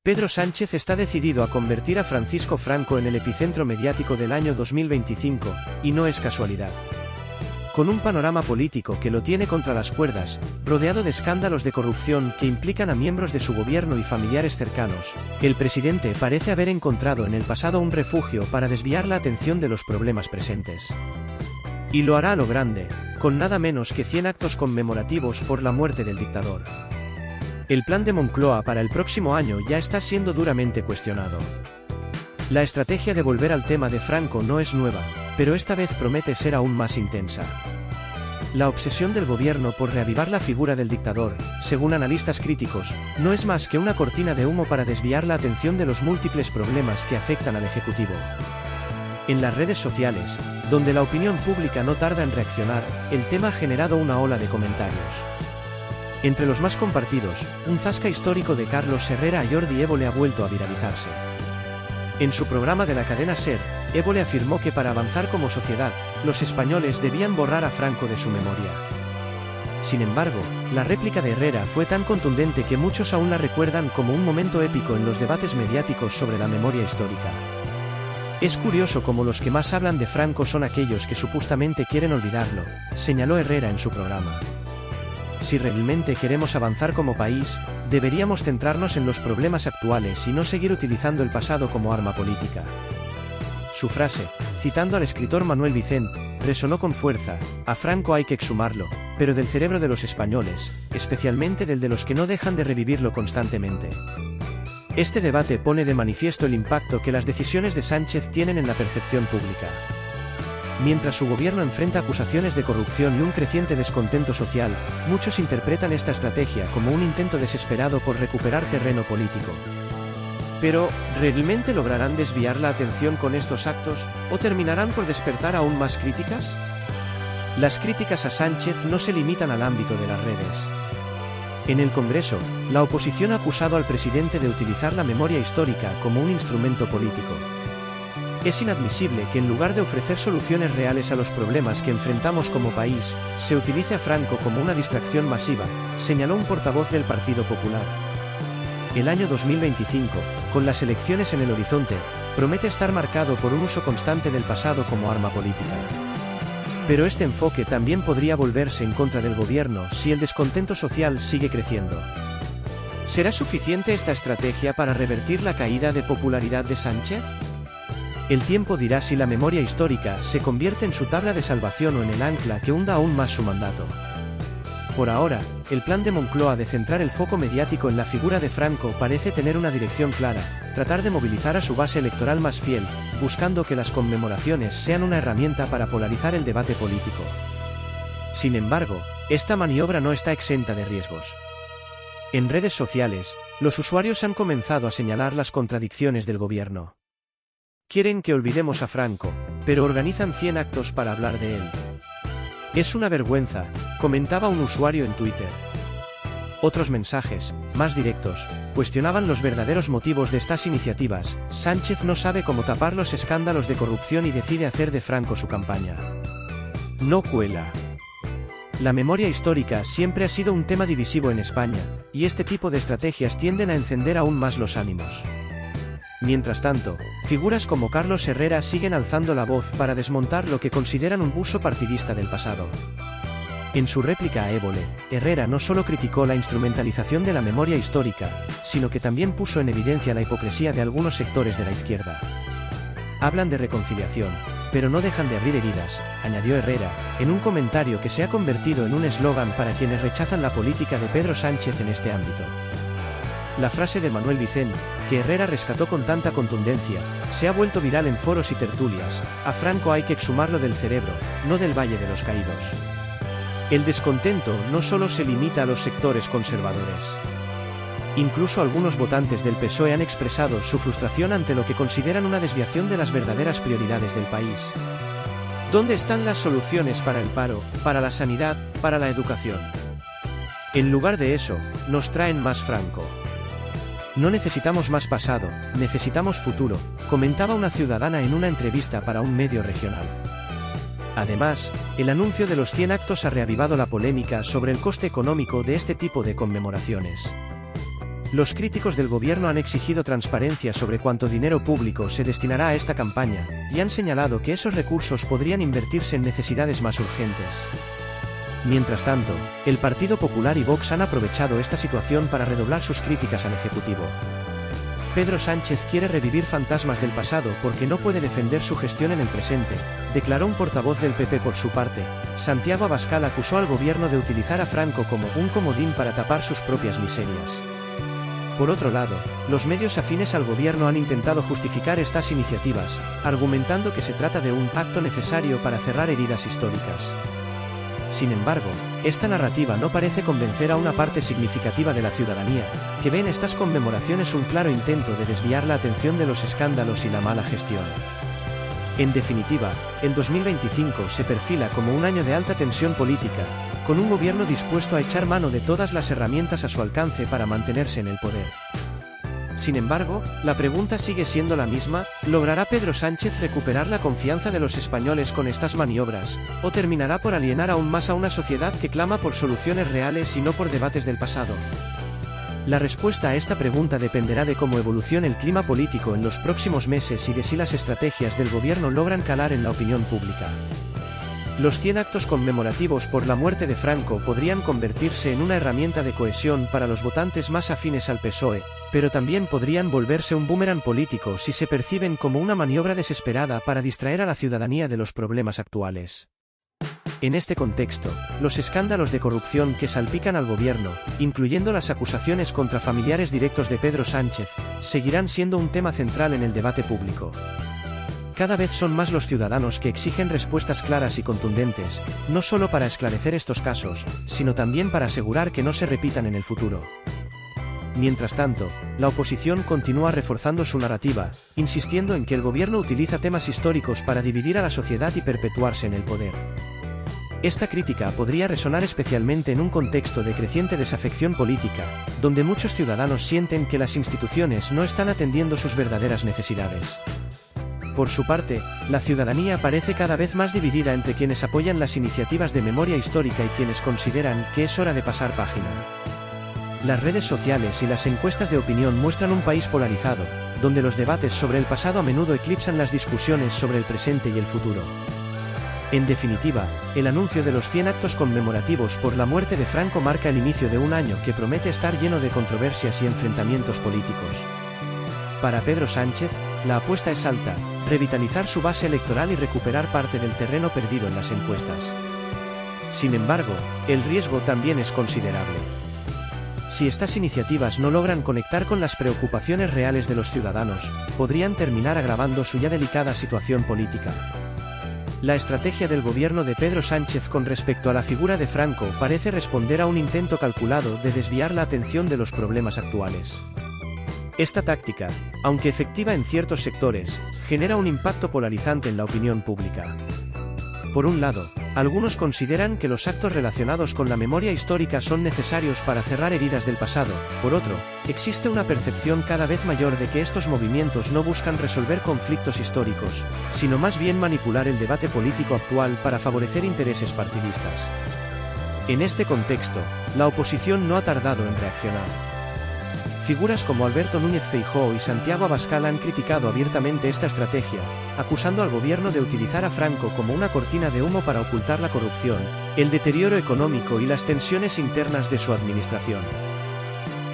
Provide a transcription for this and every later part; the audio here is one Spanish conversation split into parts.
Pedro Sánchez está decidido a convertir a Francisco Franco en el epicentro mediático del año 2025, y no es casualidad. Con un panorama político que lo tiene contra las cuerdas, rodeado de escándalos de corrupción que implican a miembros de su gobierno y familiares cercanos, el presidente parece haber encontrado en el pasado un refugio para desviar la atención de los problemas presentes. Y lo hará a lo grande, con nada menos que 100 actos conmemorativos por la muerte del dictador. El plan de Moncloa para el próximo año ya está siendo duramente cuestionado. La estrategia de volver al tema de Franco no es nueva, pero esta vez promete ser aún más intensa. La obsesión del gobierno por reavivar la figura del dictador, según analistas críticos, no es más que una cortina de humo para desviar la atención de los múltiples problemas que afectan al Ejecutivo. En las redes sociales, donde la opinión pública no tarda en reaccionar, el tema ha generado una ola de comentarios. Entre los más compartidos, un zasca histórico de Carlos Herrera a Jordi Évole ha vuelto a viralizarse. En su programa de la cadena SER, Évole afirmó que para avanzar como sociedad, los españoles debían borrar a Franco de su memoria. Sin embargo, la réplica de Herrera fue tan contundente que muchos aún la recuerdan como un momento épico en los debates mediáticos sobre la memoria histórica. Es curioso cómo los que más hablan de Franco son aquellos que supuestamente quieren olvidarlo, señaló Herrera en su programa. Si realmente queremos avanzar como país, deberíamos centrarnos en los problemas actuales y no seguir utilizando el pasado como arma política. Su frase, citando al escritor Manuel Vicent, resonó con fuerza: a Franco hay que exhumarlo, pero del cerebro de los españoles, especialmente del de los que no dejan de revivirlo constantemente. Este debate pone de manifiesto el impacto que las decisiones de Sánchez tienen en la percepción pública. Mientras su gobierno enfrenta acusaciones de corrupción y un creciente descontento social, muchos interpretan esta estrategia como un intento desesperado por recuperar terreno político. Pero, ¿realmente lograrán desviar la atención con estos actos, o terminarán por despertar aún más críticas? Las críticas a Sánchez no se limitan al ámbito de las redes. En el Congreso, la oposición ha acusado al presidente de utilizar la memoria histórica como un instrumento político. Es inadmisible que en lugar de ofrecer soluciones reales a los problemas que enfrentamos como país, se utilice a Franco como una distracción masiva, señaló un portavoz del Partido Popular. El año 2025, con las elecciones en el horizonte, promete estar marcado por un uso constante del pasado como arma política. Pero este enfoque también podría volverse en contra del gobierno si el descontento social sigue creciendo. ¿Será suficiente esta estrategia para revertir la caída de popularidad de Sánchez? El tiempo dirá si la memoria histórica se convierte en su tabla de salvación o en el ancla que hunda aún más su mandato. Por ahora, el plan de Moncloa de centrar el foco mediático en la figura de Franco parece tener una dirección clara: tratar de movilizar a su base electoral más fiel, buscando que las conmemoraciones sean una herramienta para polarizar el debate político. Sin embargo, esta maniobra no está exenta de riesgos. En redes sociales, los usuarios han comenzado a señalar las contradicciones del gobierno. Quieren que olvidemos a Franco, pero organizan 100 actos para hablar de él. Es una vergüenza, comentaba un usuario en Twitter. Otros mensajes, más directos, cuestionaban los verdaderos motivos de estas iniciativas. Sánchez no sabe cómo tapar los escándalos de corrupción y decide hacer de Franco su campaña. No cuela. La memoria histórica siempre ha sido un tema divisivo en España, y este tipo de estrategias tienden a encender aún más los ánimos. Mientras tanto, figuras como Carlos Herrera siguen alzando la voz para desmontar lo que consideran un uso partidista del pasado. En su réplica a Évole, Herrera no solo criticó la instrumentalización de la memoria histórica, sino que también puso en evidencia la hipocresía de algunos sectores de la izquierda. Hablan de reconciliación, pero no dejan de abrir heridas, añadió Herrera, en un comentario que se ha convertido en un eslogan para quienes rechazan la política de Pedro Sánchez en este ámbito. La frase de Manuel Vicent, que Herrera rescató con tanta contundencia, se ha vuelto viral en foros y tertulias: a Franco hay que exhumarlo del cerebro, no del Valle de los Caídos. El descontento no solo se limita a los sectores conservadores. Incluso algunos votantes del PSOE han expresado su frustración ante lo que consideran una desviación de las verdaderas prioridades del país. ¿Dónde están las soluciones para el paro, para la sanidad, para la educación? En lugar de eso, nos traen más Franco. No necesitamos más pasado, necesitamos futuro, comentaba una ciudadana en una entrevista para un medio regional. Además, el anuncio de los 100 actos ha reavivado la polémica sobre el coste económico de este tipo de conmemoraciones. Los críticos del gobierno han exigido transparencia sobre cuánto dinero público se destinará a esta campaña, y han señalado que esos recursos podrían invertirse en necesidades más urgentes. Mientras tanto, el Partido Popular y Vox han aprovechado esta situación para redoblar sus críticas al Ejecutivo. Pedro Sánchez quiere revivir fantasmas del pasado porque no puede defender su gestión en el presente, declaró un portavoz del PP. Por su parte, Santiago Abascal acusó al gobierno de utilizar a Franco como un comodín para tapar sus propias miserias. Por otro lado, los medios afines al gobierno han intentado justificar estas iniciativas, argumentando que se trata de un acto necesario para cerrar heridas históricas. Sin embargo, esta narrativa no parece convencer a una parte significativa de la ciudadanía, que ve en estas conmemoraciones un claro intento de desviar la atención de los escándalos y la mala gestión. En definitiva, el 2025 se perfila como un año de alta tensión política, con un gobierno dispuesto a echar mano de todas las herramientas a su alcance para mantenerse en el poder. Sin embargo, la pregunta sigue siendo la misma: ¿logrará Pedro Sánchez recuperar la confianza de los españoles con estas maniobras, o terminará por alienar aún más a una sociedad que clama por soluciones reales y no por debates del pasado? La respuesta a esta pregunta dependerá de cómo evolucione el clima político en los próximos meses y de si las estrategias del gobierno logran calar en la opinión pública. Los 100 actos conmemorativos por la muerte de Franco podrían convertirse en una herramienta de cohesión para los votantes más afines al PSOE, pero también podrían volverse un boomerang político si se perciben como una maniobra desesperada para distraer a la ciudadanía de los problemas actuales. En este contexto, los escándalos de corrupción que salpican al gobierno, incluyendo las acusaciones contra familiares directos de Pedro Sánchez, seguirán siendo un tema central en el debate público. Cada vez son más los ciudadanos que exigen respuestas claras y contundentes, no solo para esclarecer estos casos, sino también para asegurar que no se repitan en el futuro. Mientras tanto, la oposición continúa reforzando su narrativa, insistiendo en que el gobierno utiliza temas históricos para dividir a la sociedad y perpetuarse en el poder. Esta crítica podría resonar especialmente en un contexto de creciente desafección política, donde muchos ciudadanos sienten que las instituciones no están atendiendo sus verdaderas necesidades. Por su parte, la ciudadanía parece cada vez más dividida entre quienes apoyan las iniciativas de memoria histórica y quienes consideran que es hora de pasar página. Las redes sociales y las encuestas de opinión muestran un país polarizado, donde los debates sobre el pasado a menudo eclipsan las discusiones sobre el presente y el futuro. En definitiva, el anuncio de los 100 actos conmemorativos por la muerte de Franco marca el inicio de un año que promete estar lleno de controversias y enfrentamientos políticos. Para Pedro Sánchez, la apuesta es alta: revitalizar su base electoral y recuperar parte del terreno perdido en las encuestas. Sin embargo, el riesgo también es considerable. Si estas iniciativas no logran conectar con las preocupaciones reales de los ciudadanos, podrían terminar agravando su ya delicada situación política. La estrategia del gobierno de Pedro Sánchez con respecto a la figura de Franco parece responder a un intento calculado de desviar la atención de los problemas actuales. Esta táctica, aunque efectiva en ciertos sectores, genera un impacto polarizante en la opinión pública. Por un lado, algunos consideran que los actos relacionados con la memoria histórica son necesarios para cerrar heridas del pasado. Por otro, existe una percepción cada vez mayor de que estos movimientos no buscan resolver conflictos históricos, sino más bien manipular el debate político actual para favorecer intereses partidistas. En este contexto, la oposición no ha tardado en reaccionar. Figuras como Alberto Núñez Feijóo y Santiago Abascal han criticado abiertamente esta estrategia, acusando al gobierno de utilizar a Franco como una cortina de humo para ocultar la corrupción, el deterioro económico y las tensiones internas de su administración.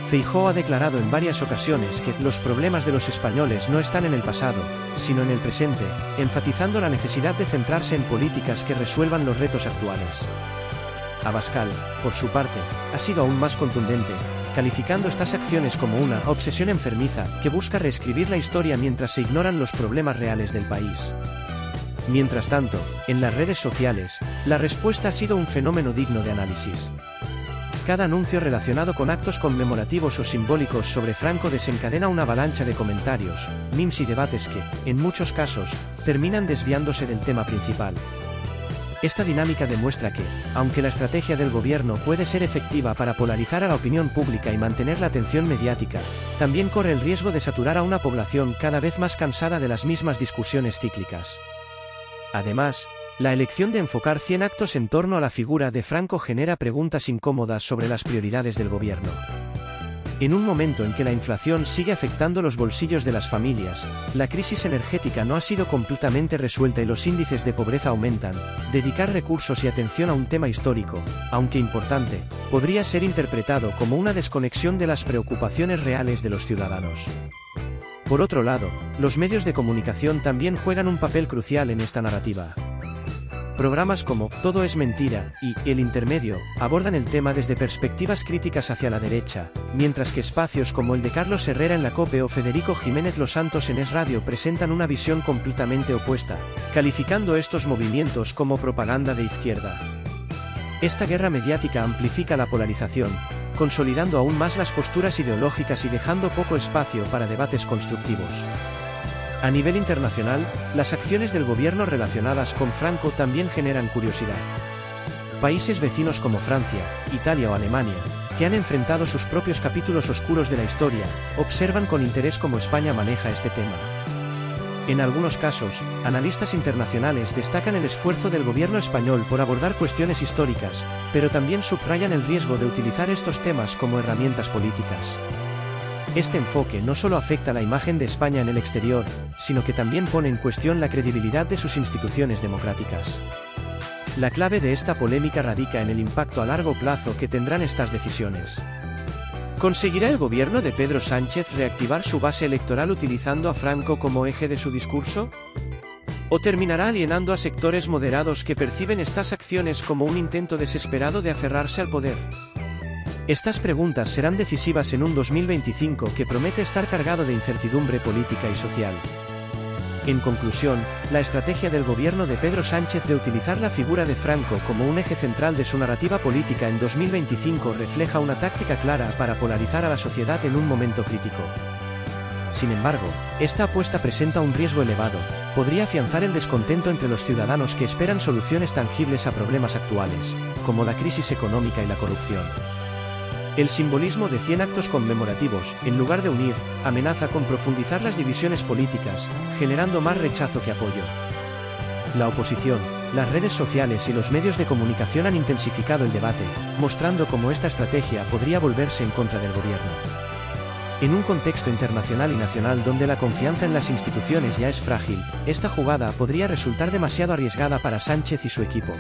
Feijóo ha declarado en varias ocasiones que los problemas de los españoles no están en el pasado, sino en el presente, enfatizando la necesidad de centrarse en políticas que resuelvan los retos actuales. Abascal, por su parte, ha sido aún más contundente, calificando estas acciones como una obsesión enfermiza que busca reescribir la historia mientras se ignoran los problemas reales del país. Mientras tanto, en las redes sociales, la respuesta ha sido un fenómeno digno de análisis. Cada anuncio relacionado con actos conmemorativos o simbólicos sobre Franco desencadena una avalancha de comentarios, memes y debates que, en muchos casos, terminan desviándose del tema principal. Esta dinámica demuestra que, aunque la estrategia del gobierno puede ser efectiva para polarizar a la opinión pública y mantener la atención mediática, también corre el riesgo de saturar a una población cada vez más cansada de las mismas discusiones cíclicas. Además, la elección de enfocar 100 actos en torno a la figura de Franco genera preguntas incómodas sobre las prioridades del gobierno. En un momento en que la inflación sigue afectando los bolsillos de las familias, la crisis energética no ha sido completamente resuelta y los índices de pobreza aumentan, dedicar recursos y atención a un tema histórico, aunque importante, podría ser interpretado como una desconexión de las preocupaciones reales de los ciudadanos. Por otro lado, los medios de comunicación también juegan un papel crucial en esta narrativa. Programas como Todo es mentira y El Intermedio abordan el tema desde perspectivas críticas hacia la derecha, mientras que espacios como el de Carlos Herrera en la COPE o Federico Jiménez Los Santos en Es Radio presentan una visión completamente opuesta, calificando estos movimientos como propaganda de izquierda. Esta guerra mediática amplifica la polarización, consolidando aún más las posturas ideológicas y dejando poco espacio para debates constructivos. A nivel internacional, las acciones del gobierno relacionadas con Franco también generan curiosidad. Países vecinos como Francia, Italia o Alemania, que han enfrentado sus propios capítulos oscuros de la historia, observan con interés cómo España maneja este tema. En algunos casos, analistas internacionales destacan el esfuerzo del gobierno español por abordar cuestiones históricas, pero también subrayan el riesgo de utilizar estos temas como herramientas políticas. Este enfoque no solo afecta la imagen de España en el exterior, sino que también pone en cuestión la credibilidad de sus instituciones democráticas. La clave de esta polémica radica en el impacto a largo plazo que tendrán estas decisiones. ¿Conseguirá el gobierno de Pedro Sánchez reactivar su base electoral utilizando a Franco como eje de su discurso? ¿O terminará alienando a sectores moderados que perciben estas acciones como un intento desesperado de aferrarse al poder? Estas preguntas serán decisivas en un 2025 que promete estar cargado de incertidumbre política y social. En conclusión, la estrategia del gobierno de Pedro Sánchez de utilizar la figura de Franco como un eje central de su narrativa política en 2025 refleja una táctica clara para polarizar a la sociedad en un momento crítico. Sin embargo, esta apuesta presenta un riesgo elevado, podría afianzar el descontento entre los ciudadanos que esperan soluciones tangibles a problemas actuales, como la crisis económica y la corrupción. El simbolismo de 100 actos conmemorativos, en lugar de unir, amenaza con profundizar las divisiones políticas, generando más rechazo que apoyo. La oposición, las redes sociales y los medios de comunicación han intensificado el debate, mostrando cómo esta estrategia podría volverse en contra del gobierno. En un contexto internacional y nacional donde la confianza en las instituciones ya es frágil, esta jugada podría resultar demasiado arriesgada para Sánchez y su equipo.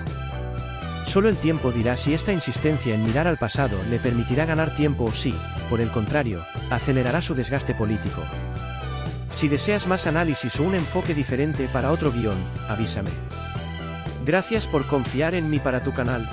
Solo el tiempo dirá si esta insistencia en mirar al pasado le permitirá ganar tiempo o si, por el contrario, acelerará su desgaste político. Si deseas más análisis o un enfoque diferente para otro guión, avísame. Gracias por confiar en mí para tu canal.